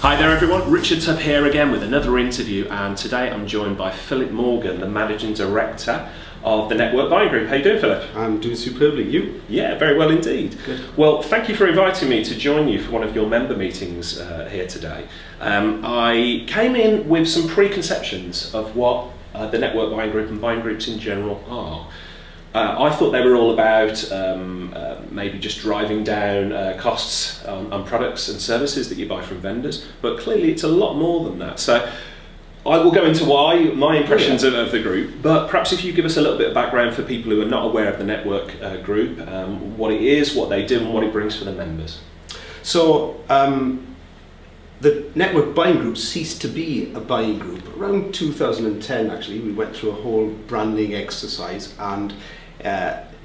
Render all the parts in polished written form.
Hi there everyone, Richard Tubb here again with another interview, and today I'm joined by Phylip Morgan, the Managing Director of the Network Buying Group. How you doing, Philip? I'm doing superbly. You? Yeah, very well indeed. Good. Well, thank you for inviting me to join you for one of your member meetings here today. I came in with some preconceptions of what the Network Buying Group and buying groups in general are. I thought they were all about maybe just driving down costs on products and services that you buy from vendors, but clearly it's a lot more than that. So I will go into why, my impressions of the group, but perhaps if you give us a little bit of background for people who are not aware of the Network Group, what it is, what they do and what it brings for the members. So the Network Buying Group ceased to be a buying group around 2010 actually. We went through a whole branding exercise, and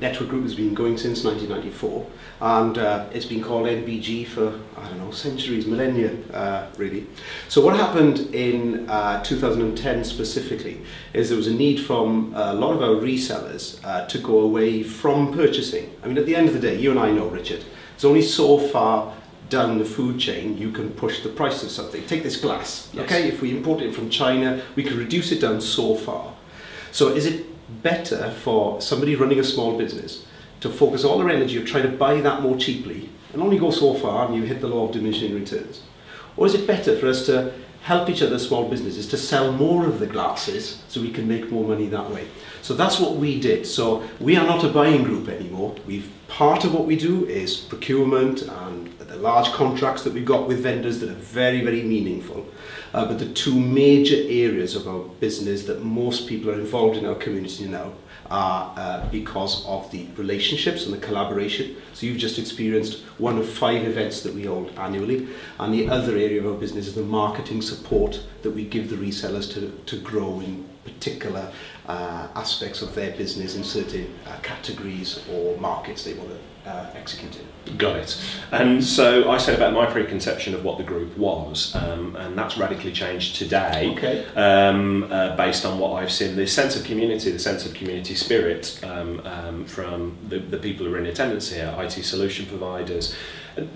Network Group has been going since 1994, and it's been called NBG for, I don't know, centuries, millennia really. So what happened in 2010 specifically is there was a need from a lot of our resellers to go away from purchasing. I mean, at the end of the day, you and I know, Richard, it's only so far down the food chain you can push the price of something. Take this glass, yes. Okay? If we import it from China, we can reduce it down so far. So is it better for somebody running a small business to focus all their energy of trying to buy that more cheaply and only go so far and you hit the law of diminishing returns? Or is it better for us to help each other, small businesses, to sell more of the glasses so we can make more money that way? So that's what we did. So we are not a buying group anymore. Part of what we do is procurement and the large contracts that we've got with vendors that are very, very meaningful. But the two major areas of our business that most people are involved in our community now are because of the relationships and the collaboration. So you've just experienced one of 5 events that we hold annually, and the other area of our business is the marketing support that we give the resellers to grow in particular aspects of their business in certain categories or markets they want to execute in. Got it. And so I said about my preconception of what the group was, and that's radically changed today. Okay. Based on what I've seen, the sense of community spirit from the people who are in attendance here, IT solution providers.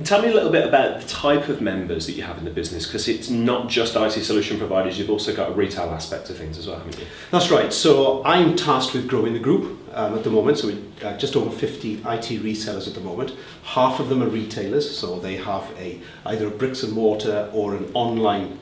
Tell me a little bit about the type of members that you have in the business, because it's not just IT solution providers, you've also got a retail aspect of things as well, haven't you? That's right. So I'm tasked with growing the group at the moment. So we're just over 50 IT resellers at the moment. Half of them are retailers, so they have either a bricks and mortar or an online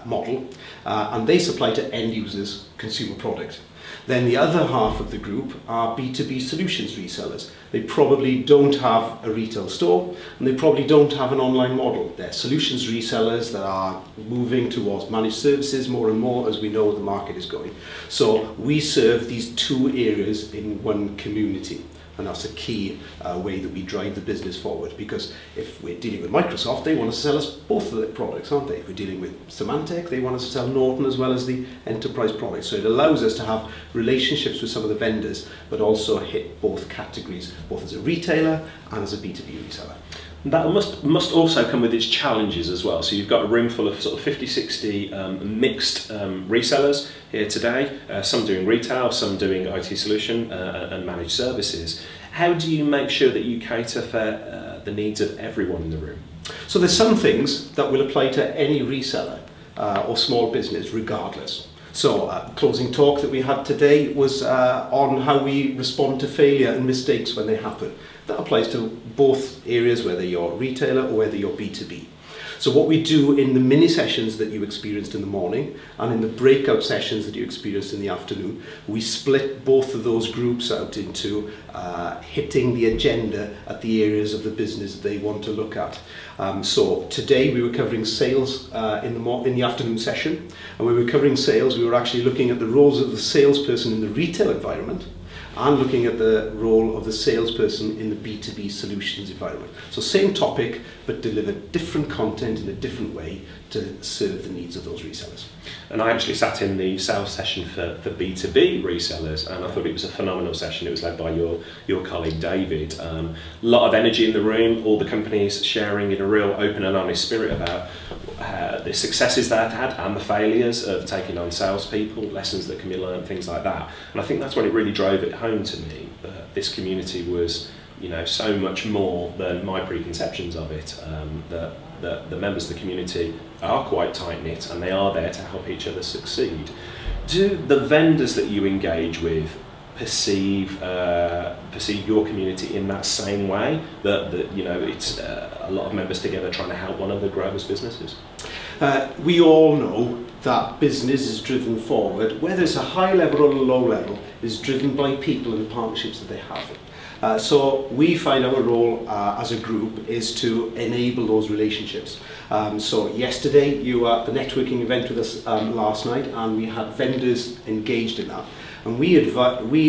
model, and they supply to end users consumer product. Then the other half of the group are B2B solutions resellers. They probably don't have a retail store, and they probably don't have an online model. They're solutions resellers that are moving towards managed services more and more as we know the market is going. So we serve these two areas in one community. And that's a key way that we drive the business forward, because if we're dealing with Microsoft, they want to sell us both of their products, aren't they? If we're dealing with Symantec, they want us to sell Norton as well as the enterprise products. So it allows us to have relationships with some of the vendors, but also hit both categories, both as a retailer and as a B2B reseller. That must also come with its challenges as well. So you've got a room full of sort of 50, 60 mixed resellers here today, some doing retail, some doing IT solution and managed services. How do you make sure that you cater for the needs of everyone in the room? So there's some things that will apply to any reseller or small business regardless. So closing talk that we had today was on how we respond to failure and mistakes when they happen. That applies to both areas, whether you're a retailer or whether you're B2B. So what we do in the mini sessions that you experienced in the morning and in the breakout sessions that you experienced in the afternoon, we split both of those groups out into hitting the agenda at the areas of the business they want to look at. So today we were covering sales in the afternoon session, and when we were covering sales we were actually looking at the roles of the salesperson in the retail environment and looking at the role of the salesperson in the B2B solutions environment. So same topic, but delivered different content in a different way to serve the needs of those resellers. And I actually sat in the sales session for B2B resellers, and I thought it was a phenomenal session. It was led by your colleague David. A lot of energy in the room, all the companies sharing in a real open and honest spirit about the successes they've had and the failures of taking on salespeople, lessons that can be learned, things like that. And I think that's when it really drove it home to me that this community was you know, so much more than my preconceptions of it. That the members of the community are quite tight-knit and they are there to help each other succeed. Do the vendors that you engage with perceive your community in that same way, that you know, it's a lot of members together trying to help one another grow as businesses? We all know that business is driven forward, whether it's a high level or a low level, is driven by people and the partnerships that they have. So we find our role as a group is to enable those relationships. So yesterday you were at the networking event with us last night, and we had vendors engaged in that. And we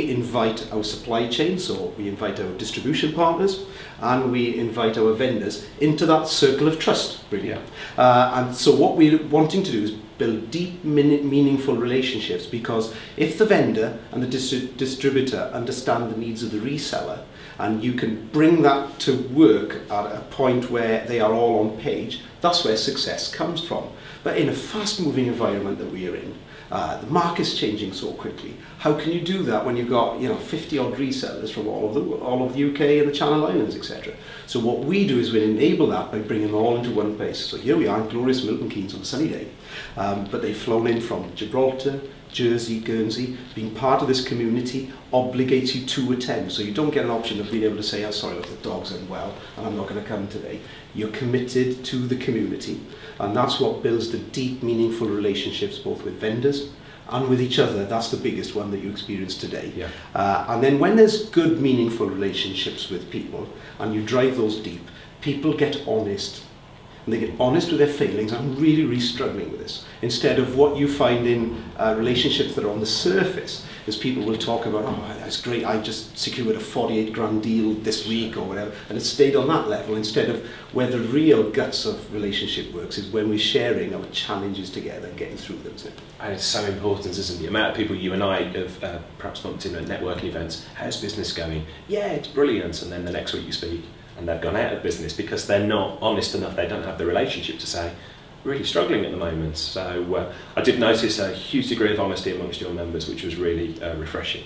invite our supply chain, so we invite our distribution partners, and we invite our vendors into that circle of trust, really. Yeah. And so what we're wanting to do is build deep, meaningful relationships, because if the vendor and the distributor understand the needs of the reseller, and you can bring that to work at a point where they are all on page, that's where success comes from. But in a fast-moving environment that we are in, the market's changing so quickly. How can you do that when you've got 50 odd resellers from all of the UK and the Channel Islands, etc.? So what we do is we enable that by bringing them all into one place. So here we are in glorious Milton Keynes on a sunny day, but they've flown in from Gibraltar, Jersey, Guernsey. Being part of this community obligates you to attend, so you don't get an option of being able to say, oh, sorry, look, the dog's unwell and I'm not going to come today. You're committed to the community, and that's what builds the deep, meaningful relationships both with vendors and with each other. That's the biggest one that you experience today. Yeah. And then when there's good, meaningful relationships with people and you drive those deep, people get honest. And they get honest with their failings. I'm really, really struggling with this. Instead of what you find in relationships that are on the surface, is people will talk about, oh, that's great, I just secured a 48 grand deal this week or whatever, and it stayed on that level, instead of where the real guts of relationship works is when we're sharing our challenges together and getting through them, isn't it? And it's so important, isn't it? The amount of people you and I have perhaps bumped in at networking events, how's business going? Yeah, it's brilliant, and then the next week you speak, and they've gone out of business because they're not honest enough, they don't have the relationship to say, really struggling at the moment. So I did notice a huge degree of honesty amongst your members, which was really refreshing.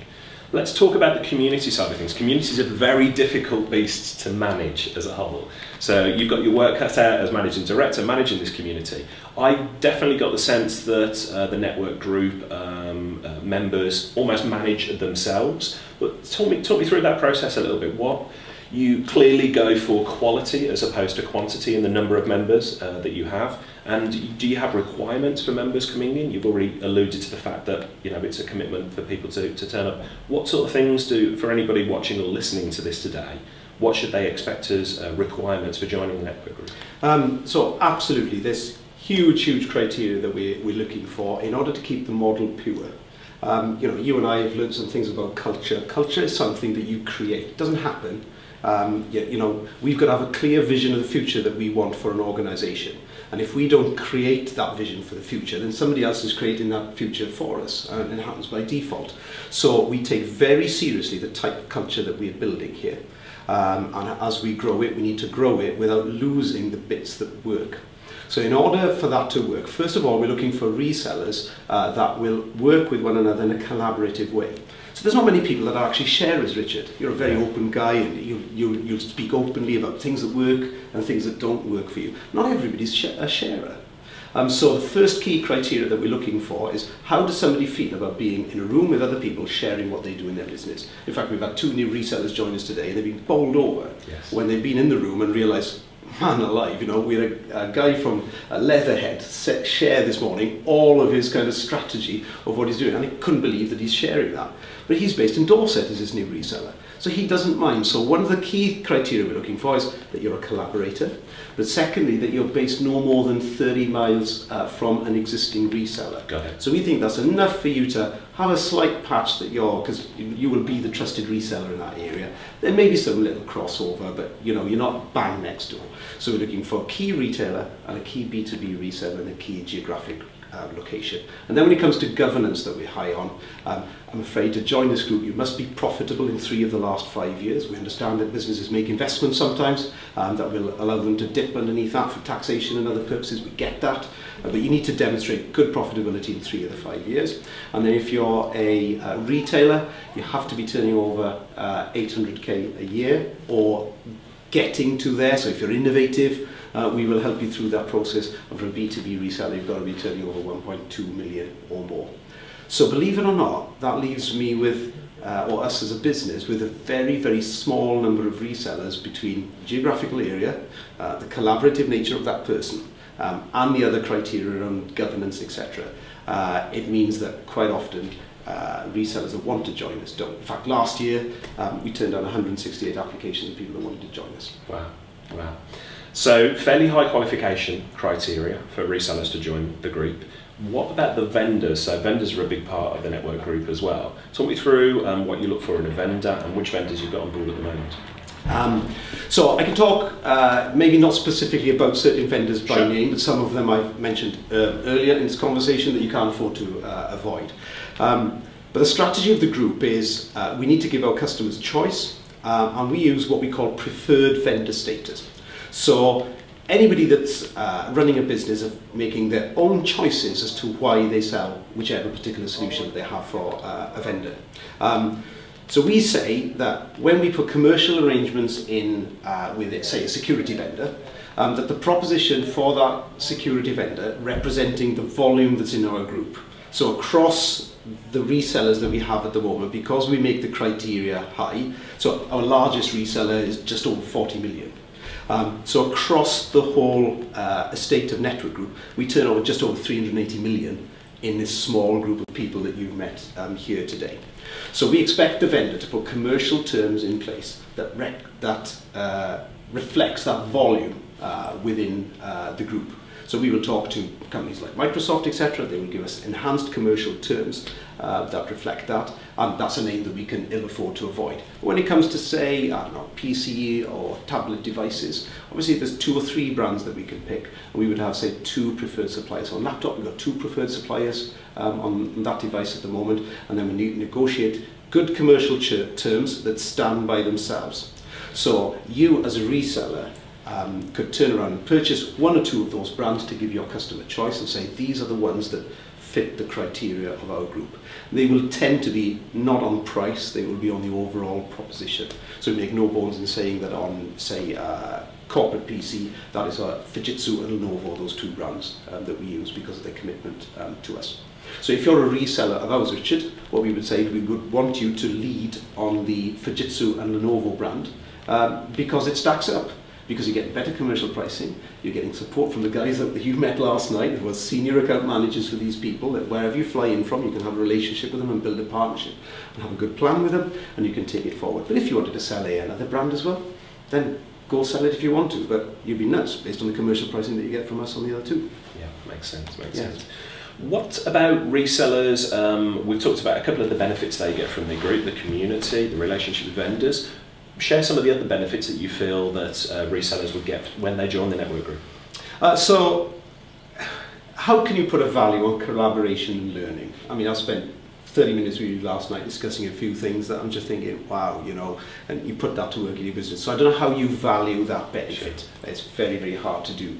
Let's talk about the community side of things. Communities are very difficult beasts to manage as a whole. So you've got your work cut out as managing director, managing this community. I definitely got the sense that the network group members almost manage themselves. But talk me through that process a little bit. You clearly go for quality as opposed to quantity in the number of members that you have. And do you have requirements for members coming in? You've already alluded to the fact that it's a commitment for people to turn up. What sort of things for anybody watching or listening to this today, what should they expect as requirements for joining the network group? So absolutely, there's huge criteria that we're looking for in order to keep the model pure. You and I have learned some things about culture. Culture is something that you create. It doesn't happen. We've got to have a clear vision of the future that we want for an organisation. And if we don't create that vision for the future, then somebody else is creating that future for us, and it happens by default. So we take very seriously the type of culture that we're building here. And as we grow it, we need to grow it without losing the bits that work. So in order for that to work, first of all, we're looking for resellers that will work with one another in a collaborative way. So there's not many people that are actually sharers, Richard. You're a very open guy, and you speak openly about things that work and things that don't work for you. Not everybody's a sharer. So the first key criteria that we're looking for is, how does somebody feel about being in a room with other people sharing what they do in their business? In fact, we've had 2 new resellers join us today, and they've been bowled over when they've been in the room and realised, man alive, we had a guy from Leatherhead share this morning all of his kind of strategy of what he's doing, and I couldn't believe that he's sharing that. But he's based in Dorset as his new reseller, so he doesn't mind. So one of the key criteria we're looking for is that you're a collaborator, but secondly, that you're based no more than 30 miles from an existing reseller. Got it. So we think that's enough for you to have a slight patch that because you will be the trusted reseller in that area. There may be some little crossover, but you're not bang next door. So we're looking for a key retailer and a key B2B reseller and a key geographic location. And then when it comes to governance that we're high on, I'm afraid to join this group you must be profitable in 3 of the last 5 years. We understand that businesses make investments sometimes that will allow them to dip underneath that for taxation and other purposes. We get that, but you need to demonstrate good profitability in 3 of the 5 years. And then if you're a retailer, you have to be turning over 800k a year or getting to there. So if you're innovative, we will help you through that process. And for a B2B reseller, you've got to be turning over 1.2 million or more. So believe it or not, that leaves me with, or us as a business, with a very, very small number of resellers between geographical area, the collaborative nature of that person, and the other criteria around governance, etc. It means that quite often resellers that want to join us don't. In fact, last year we turned down 168 applications of people that wanted to join us. Wow, wow. So fairly high qualification criteria for resellers to join the group. What about the vendors? So vendors are a big part of the network group as well. Talk me through what you look for in a vendor and which vendors you've got on board at the moment. So I can talk maybe not specifically about certain vendors by name, but some of them I've mentioned earlier in this conversation that you can't afford to avoid. But the strategy of the group is we need to give our customers choice, and we use what we call preferred vendor status. So anybody that's running a business of making their own choices as to why they sell whichever particular solution that they have for a vendor. So we say that when we put commercial arrangements in with, say, a security vendor, that the proposition for that security vendor representing the volume that's in our group. So across the resellers that we have at the moment, because we make the criteria high, so our largest reseller is just over 40 million. So across the whole estate of Network Group, we turn over just over 380 million in this small group of people that you've met here today. So we expect the vendor to put commercial terms in place that reflects that volume within the group. So we will talk to companies like Microsoft, etc. They will give us enhanced commercial terms that reflect that, and that's a name that we can ill afford to avoid. But when it comes to, say, I don't know, PC or tablet devices, obviously there's 2 or 3 brands that we can pick, and we would have, say, 2 preferred suppliers. On laptop, we've got 2 preferred suppliers on that device at the moment, and then we need to negotiate good commercial terms that stand by themselves. So you, as a reseller, could turn around and purchase 1 or 2 of those brands to give your customer choice and say these are the ones that fit the criteria of our group. They will tend to be not on price, they will be on the overall proposition. So we make no bones in saying that on, say, corporate PC, that is Fujitsu and Lenovo, those 2 brands that we use because of their commitment to us. So if you're a reseller of ours, Richard, what we would say is we would want you to lead on the Fujitsu and Lenovo brand because it stacks up. Because you're getting better commercial pricing, you're getting support from the guys that you met last night, who were senior account managers for these people, that wherever you fly in from, you can have a relationship with them and build a partnership and have a good plan with them, and you can take it forward. But if you wanted to sell another brand as well, then go sell it if you want to, but you'd be nuts based on the commercial pricing that you get from us on the other 2. Yeah, makes sense, makes sense. What about resellers? We've talked about a couple of the benefits they get from the group, the community, the relationship with vendors. Share some of the other benefits that you feel that resellers would get when they join the network group. So, how can you put a value on collaboration and learning? I mean, I spent 30 minutes with you last night discussing a few things that I'm just thinking, wow, you know, and you put that to work in your business. So I don't know how you value that benefit. Sure. It's very, very hard to do.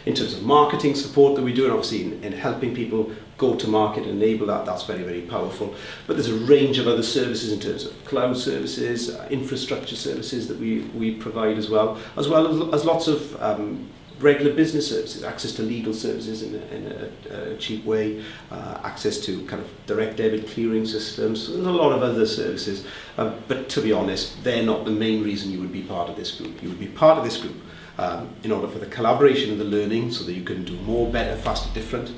In terms of marketing support that we do, and obviously in helping people go to market and enable that, that's very, very powerful. But there's a range of other services in terms of cloud services, infrastructure services that we provide as well as lots of regular business services, access to legal services in a cheap way, access to kind of direct debit clearing systems. So there's a lot of other services, but to be honest, they're not the main reason you would be part of this group. You would be part of this group in order for the collaboration and the learning so that you can do more, better, faster, different.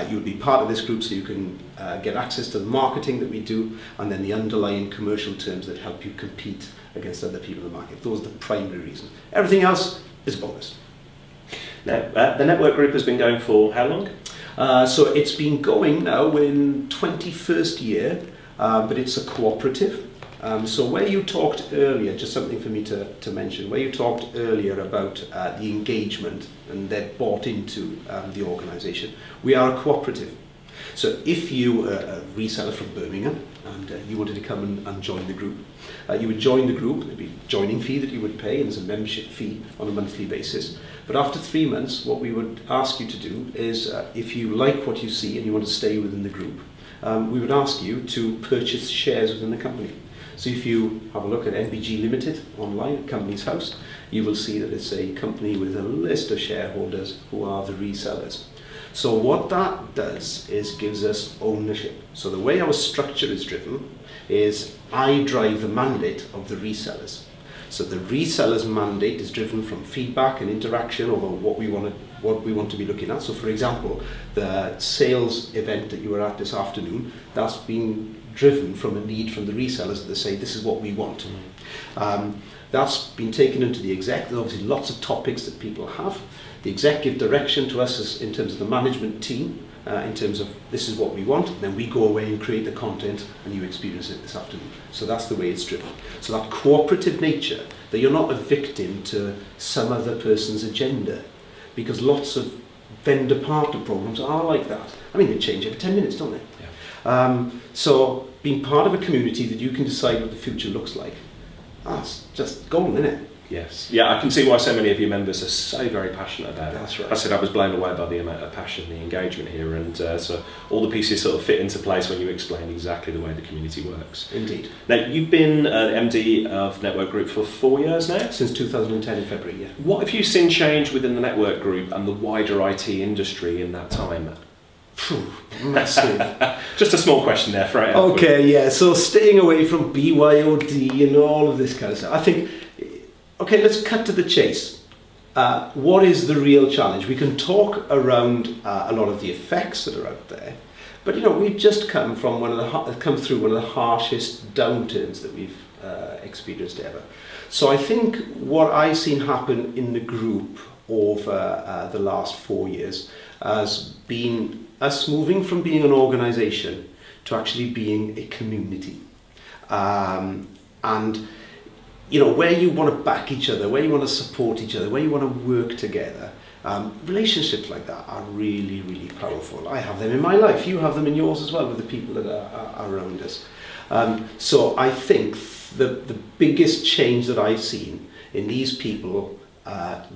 You would be part of this group so you can get access to the marketing that we do, and then the underlying commercial terms that help you compete against other people in the market. Those are the primary reasons. Everything else is a bonus. Now, the network group has been going for how long? So it's been going now in 21st year, but it's a cooperative. So where you talked earlier, just something for me to mention, where you talked earlier about the engagement and they're bought into the organisation, we are a cooperative. So if you are a reseller from Birmingham and you wanted to come and join the group, you would join the group. There'd be a joining fee that you would pay, and there's a membership fee on a monthly basis. But after 3 months, what we would ask you to do is, if you like what you see and you want to stay within the group, we would ask you to purchase shares within the company. So if you have a look at NBG Limited online at Company's House, you will see that it's a company with a list of shareholders who are the resellers. So what that does is gives us ownership. So the way our structure is driven is I drive the mandate of the resellers. So the resellers' mandate is driven from feedback and interaction over what we want to be looking at. So for example, the sales event that you were at this afternoon, that's been driven from a need from the resellers that say this is what we want. That's been taken into the exec. There's obviously lots of topics that people have. The exec give direction to us in terms of the management team, in terms of this is what we want, and then we go away and create the content and you experience it this afternoon. So that's the way it's driven. So that cooperative nature, that you're not a victim to some other person's agenda, because lots of vendor partner programs are like that. I mean, they change every 10 minutes, don't they? Yeah. So being part of a community that you can decide what the future looks like, that's just golden, isn't it? Yes. Yeah, I can see why so many of your members are so very passionate about it. That's right. I said I was blown away by the amount of passion, the engagement here, and so all the pieces sort of fit into place when you explain exactly the way the community works. Indeed. Now, you've been MD of Network Group for 4 years now? Since 2010 in February, yeah. What have you seen change within the Network Group and the wider IT industry in that time? Massive. Just a small question there, Freya. Okay, yeah, so staying away from BYOD and all of this kind of stuff. I think, okay, let's cut to the chase. What is the real challenge? We can talk around a lot of the effects that are out there, but you know, we've just come from through one of the harshest downturns that we've experienced ever. So I think what I've seen happen in the group over the last 4 years has been us moving from being an organisation to actually being a community. And you know, where you want to back each other, where you want to support each other, where you want to work together, relationships like that are really, really powerful. I have them in my life, you have them in yours as well with the people that are around us. So I think the biggest change that I've seen in these people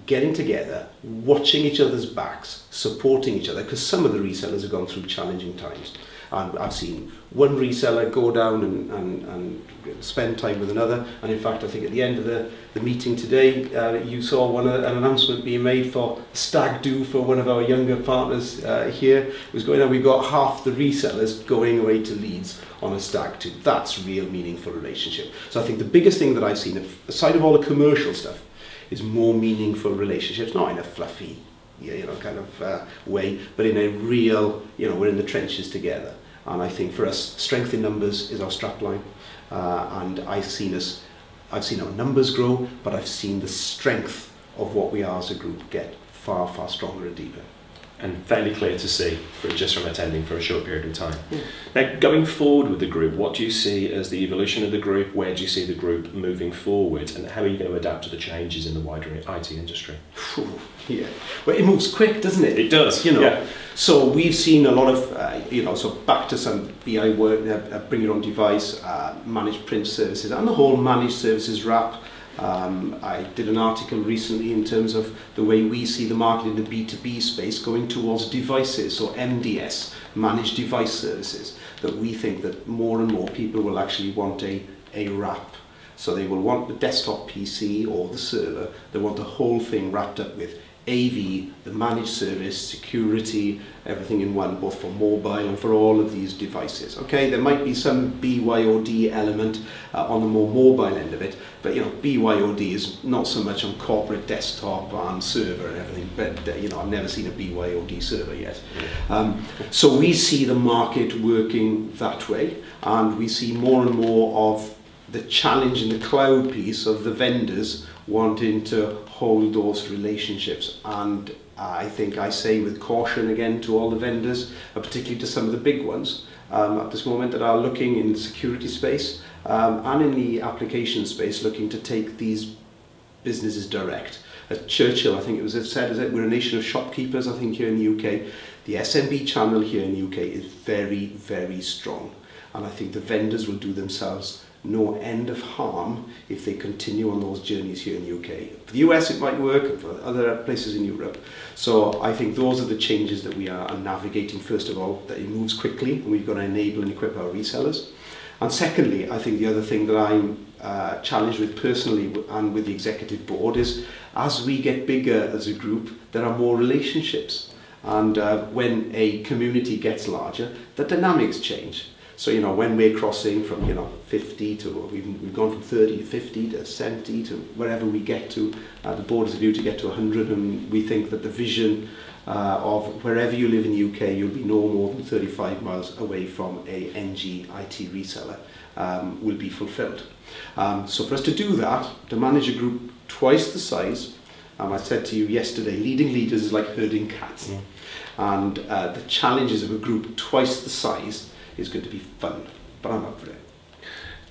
getting together, watching each other's backs, supporting each other, because some of the resellers have gone through challenging times. And I've seen one reseller go down and spend time with another, and in fact I think at the end of the meeting today you saw an announcement being made for stag do for one of our younger partners here. It was going on, we got half the resellers going away to Leeds on a stag do. That's real meaningful relationship. So I think the biggest thing that I've seen, aside of all the commercial stuff, is more meaningful relationships, not in a fluffy, you know, kind of way, but in a real, you know, we're in the trenches together. And I think for us, strength in numbers is our strapline. And I've seen our numbers grow, but I've seen the strength of what we are as a group get far, far stronger and deeper. And fairly clear to see just from attending for a short period of time. Yeah. Now, going forward with the group, what do you see as the evolution of the group? Where do you see the group moving forward? And how are you going to adapt to the changes in the wider IT industry? Yeah, well, it moves quick, doesn't it? It does, you know. Yeah. So we've seen a lot of, you know, so back to some BI work, bring your own device, managed print services, and the whole managed services wrap. I did an article recently in terms of the way we see the market in the B2B space going towards devices, or MDS, managed device services, that we think that more and more people will actually want a wrap. So they will want the desktop PC or the server, they want the whole thing wrapped up with AV, the managed service, security, everything in one, both for mobile and for all of these devices. Okay, there might be some BYOD element on the more mobile end of it, but you know, BYOD is not so much on corporate desktop and server and everything, but you know, I've never seen a BYOD server yet. So we see the market working that way, and we see more and more of the challenge in the cloud piece of the vendors wanting to hold those relationships. And I think I say with caution again to all the vendors, particularly to some of the big ones, at this moment that are looking in the security space and in the application space, looking to take these businesses direct. At Churchill, I think it was said, is that we're a nation of shopkeepers, I think, here in the UK. The SMB channel here in the UK is very, very strong. And I think the vendors will do themselves no end of harm if they continue on those journeys here in the UK. For the US it might work, and for other places in Europe. So I think those are the changes that we are navigating. First of all, that it moves quickly, and we've got to enable and equip our resellers. And secondly, I think the other thing that I'm challenged with personally and with the executive board is, as we get bigger as a group, there are more relationships. And when a community gets larger, the dynamics change. So, you know, when we're crossing from, 50 to, we've gone from 30 to 50 to 70 to wherever we get to, the board has a view to get to 100, and we think that the vision of wherever you live in the UK, you'll be no more than 35 miles away from a NG IT reseller will be fulfilled. So for us to do that, to manage a group twice the size, I said to you yesterday, leading leaders is like herding cats. And the challenges of a group twice the size is going to be fun, but I'm up for it.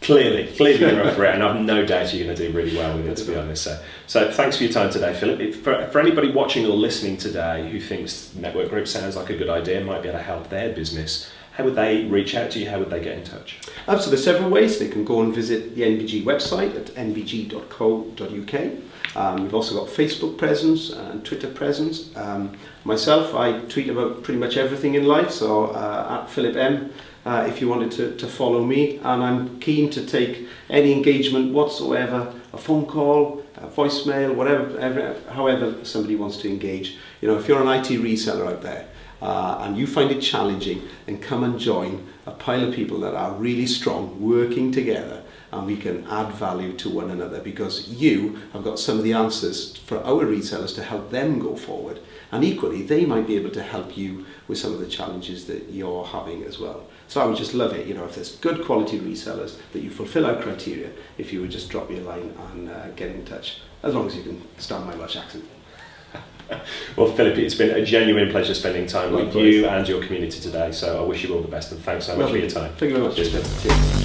Clearly you're up for it, and I've no doubt you're going to do really well with it, to be honest. So thanks for your time today, Philip. For anybody watching or listening today who thinks network group sounds like a good idea and might be able to help their business, how would they reach out to you? How would they get in touch? So there's several ways. They can go and visit the NBG website at nbg.co.uk. We've also got Facebook presence and Twitter presence. Myself, I tweet about pretty much everything in life, so at Philip M, if you wanted to follow me, and I'm keen to take any engagement whatsoever, a phone call, a voicemail, whatever, however somebody wants to engage. You know, if you're an IT reseller out there, and you find it challenging, then come and join a pile of people that are really strong, working together, and we can add value to one another, because you have got some of the answers for our resellers to help them go forward, and equally they might be able to help you with some of the challenges that you're having as well. So I would just love it, if there's good quality resellers that you fulfill our criteria, if you would just drop me a line and get in touch, as long as you can stand my Welsh accent. Well, Philip, it's been a genuine pleasure spending time with you and your community today, so I wish you all the best, and thanks so much for your time. Thank you very much. Cheers.